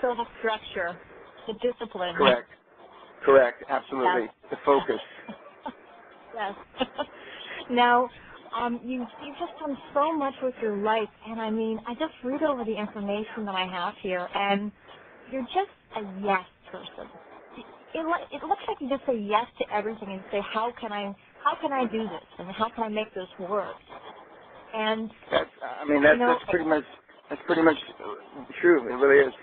So the structure, the discipline. Correct, absolutely. Yes. The focus. Yes. Now, you've just done so much with your life, and I mean, I just read over the information that I have here, and you're just a yes person. It looks like you just say yes to everything and say, how can I do this, and how can I make this work? And That's pretty much true. It really is.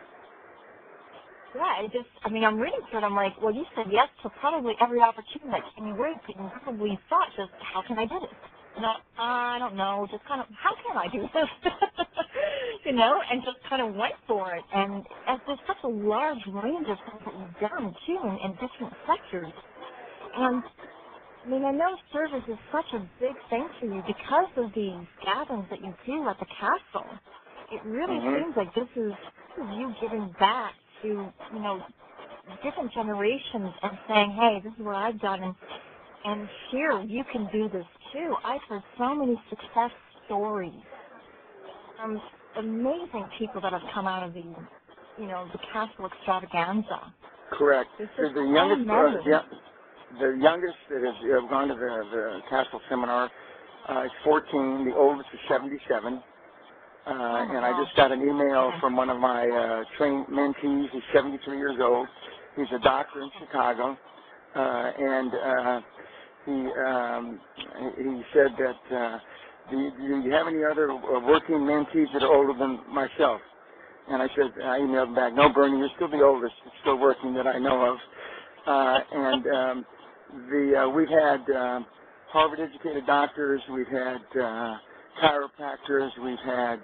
Yeah, I'm reading through it, I'm like, well, you said yes to probably every opportunity that came your way, and you probably thought just, how can I do this? I don't know, just kind of, how can I do this? And just kind of went for it. And as there's such a large range of things that you've done, too, in different sectors. And, I know service is such a big thing for you because of these gatherings that you do at the castle. It really seems like this is you giving back to, different generations and saying, hey, this is what I've done, and here, you can do this too. I've heard so many success stories from amazing people that have come out of the castle extravaganza. Correct. The youngest that has gone to the castle seminar is 14. The oldest is 77. And I just got an email from one of my trained mentees. He's 73 years old. He's a doctor in Chicago, and he said that do you have any other working mentees that are older than myself? And I emailed him back, no, Bernie, you're still the oldest, still working that I know of. We've had Harvard-educated doctors, we've had chiropractors, we've had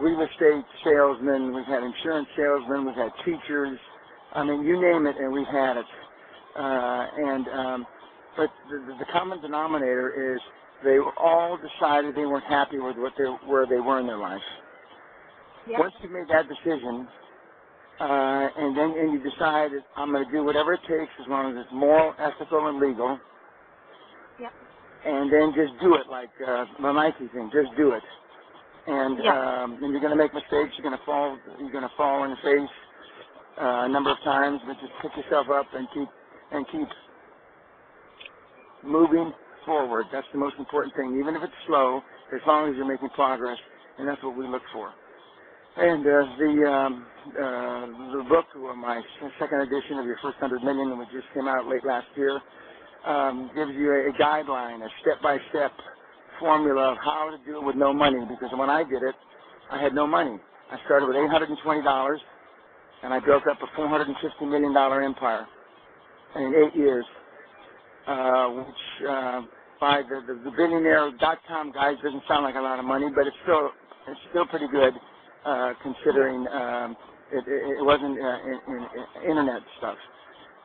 real estate salesmen, we've had insurance salesmen, we've had teachers. You name it, and we've had it. But the common denominator is they all decided they weren't happy with where they were in their life. Yep. Once you made that decision, and you decide I'm going to do whatever it takes as long as it's moral, ethical, and legal. Yep. And then just do it, like the Nike thing. Just do it. And you're going to make mistakes. You're going to fall. You're going to fall in the face a number of times, but just pick yourself up and keep moving forward. That's the most important thing. Even if it's slow, as long as you're making progress, and that's what we look for. And the book, my second edition of Your First 100 Million, which just came out late last year, gives you a guideline, a step-by-step formula of how to do it with no money. Because when I did it, I had no money. I started with $820, and I built up a $450 million empire in 8 years, which by the billionaire.com guys doesn't sound like a lot of money, but it's still pretty good considering it wasn't internet stuff.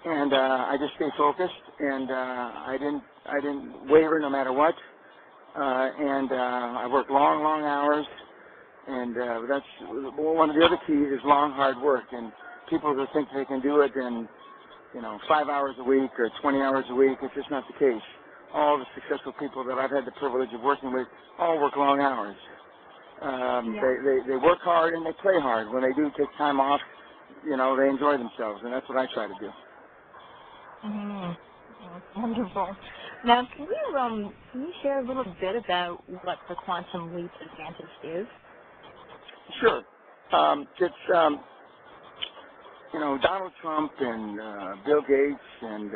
And I just stayed focused, and I didn't waver no matter what. And I worked long hours, and that's one of the other keys is long, hard work. And people who think they can do it in 5 hours a week or 20 hours a week, it's just not the case. All the successful people that I've had the privilege of working with all work long hours. They work hard and they play hard. When they do take time off, they enjoy themselves, and that's what I try to do. That's wonderful. Now, can you share a little bit about what the Quantum Leap Advantage is? Sure. It's Donald Trump and Bill Gates, and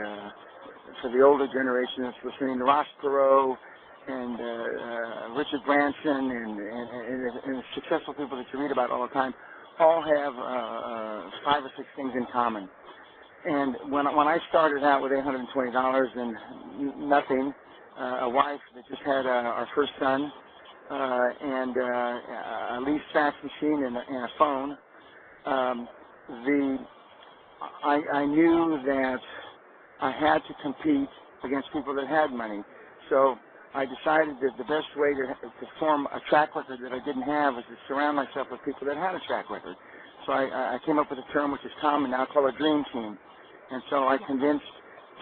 for the older generation that's listening, Ross Perot and Richard Branson and successful people that you read about all the time, all have 5 or 6 things in common. And when I started out with $820 and nothing, a wife that just had our first son, and a leased fax machine and a phone, I knew that I had to compete against people that had money. So I decided that the best way to form a track record that I didn't have was to surround myself with people that had a track record. So I came up with a term which is common now called a dream team. And so I convinced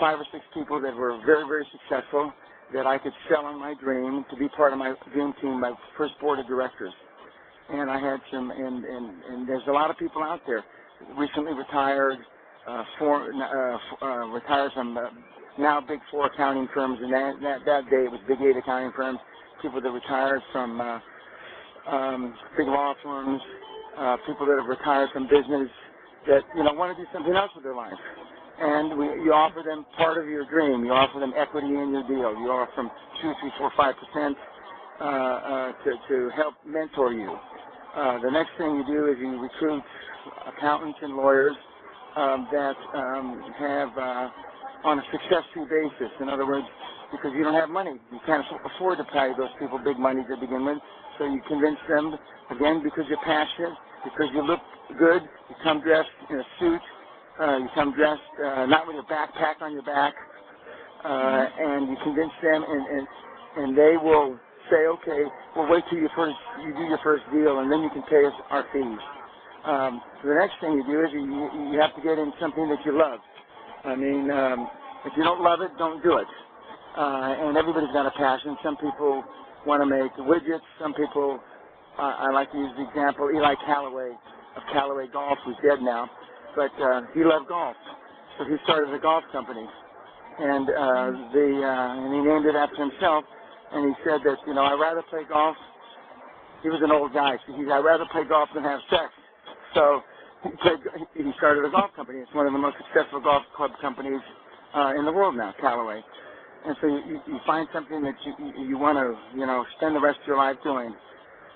5 or 6 people that were very, very successful that I could sell on my dream to be part of my dream team, my first board of directors. And I had some, and there's a lot of people out there recently retired, retired from now big 4 accounting firms, and that day it was big 8 accounting firms, people that retired from big law firms, people that have retired from business that, want to do something else with their life. And you offer them part of your dream. You offer them equity in your deal. You offer them 2, 3, 4, 5% to help mentor you. The next thing you do is you recruit accountants and lawyers that have on a success fee basis. In other words, because you don't have money, you can't afford to pay those people big money to begin with. So you convince them, again, because you're passionate, because you look good, you come dressed in a suit, you come dressed not with a backpack on your back, and you convince them, and they will say, okay, we'll wait till you do your first deal, and then you can pay us our fees. So the next thing you do is you have to get in something that you love. I mean, if you don't love it, don't do it. And everybody's got a passion. Some people want to make widgets. Some people, I like to use the example, Eli Callaway of Callaway Golf, who's dead now, but he loved golf. So he started a golf company. And and he named it after himself. And he said that, I'd rather play golf. He was an old guy, so I'd rather play golf than have sex. So he started a golf company. It's one of the most successful golf club companies in the world now, Callaway. And so you find something that you want to, spend the rest of your life doing.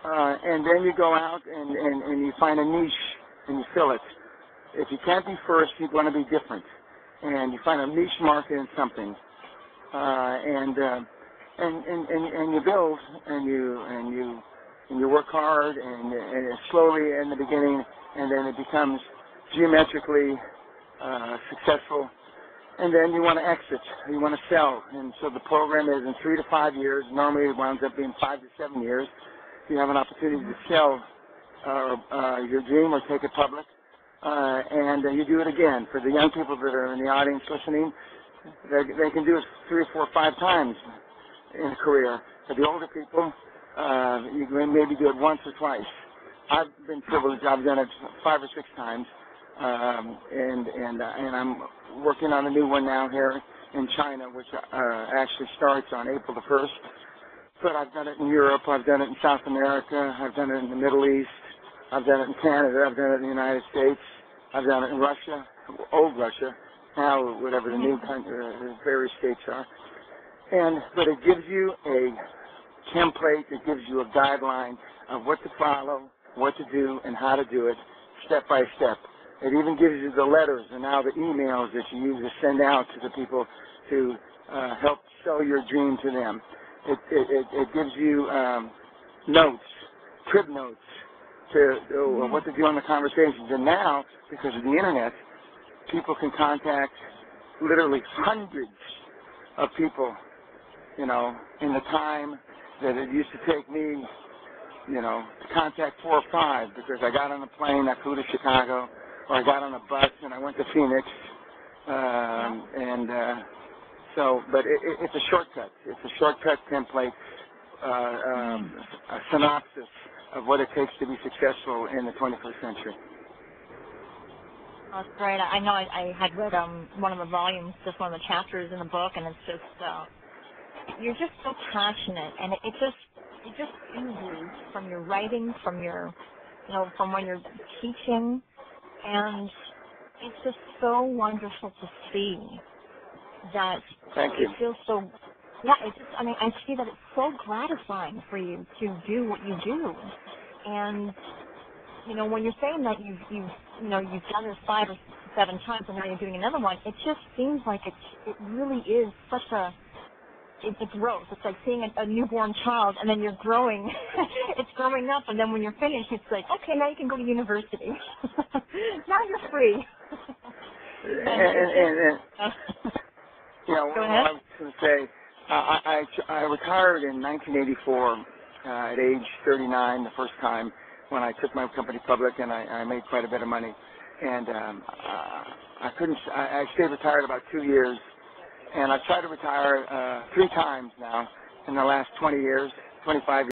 And then you go out and you find a niche and you fill it. If you can't be first, you want to be different. And you find a niche market in something. And you build and you work hard and slowly in the beginning, and then it becomes geometrically successful. And then you want to exit, you want to sell. And so the program is in 3 to 5 years. Normally it winds up being 5 to 7 years. You have an opportunity to sell your dream or take it public. And you do it again. For the young people that are in the audience listening, they can do it 3 or 4 or 5 times in a career. For the older people, you can maybe do it once or twice. I've been privileged. I've done it 5 or 6 times, and I'm working on a new one now here in China, which actually starts on April the 1st. But I've done it in Europe. I've done it in South America. I've done it in the Middle East. I've done it in Canada. I've done it in the United States. I've done it in Russia, old Russia, now whatever the new country, various states are. But it gives you a template, it gives you a guideline of what to follow, what to do, and how to do it, step by step. It even gives you the letters and now the emails that you use to send out to the people to help sell your dream to them. It gives you notes, crib notes, to what to do on the conversations. And now, because of the Internet, people can contact literally hundreds of people, in the time that it used to take me, to contact 4 or 5, because I got on a plane, I flew to Chicago, or I got on a bus and I went to Phoenix, but it's a shortcut. It's a shortcut template, a synopsis of what it takes to be successful in the 21st century. That's great. I know I had read one of the volumes, just one of the chapters in the book, and it's just, you're just so passionate, and it just oozes from your writing, from your, from when you're teaching, and it's just so wonderful to see that. Thank you. It feels so, yeah, I see that it's so gratifying for you to do what you do. And, when you're saying that you've done this 5 or 7 times and now you're doing another one, it just seems like it really is such it's growth. It's like seeing a newborn child, and then you're growing. It's growing up, and then when you're finished, it's like, okay, now you can go to university. Now you're free. Go ahead. I was going to say, I retired in 1984 at age 39 the first time when I took my company public, and I made quite a bit of money. And I stayed retired about 2 years. And I've tried to retire 3 times now in the last 20 years, 25 years.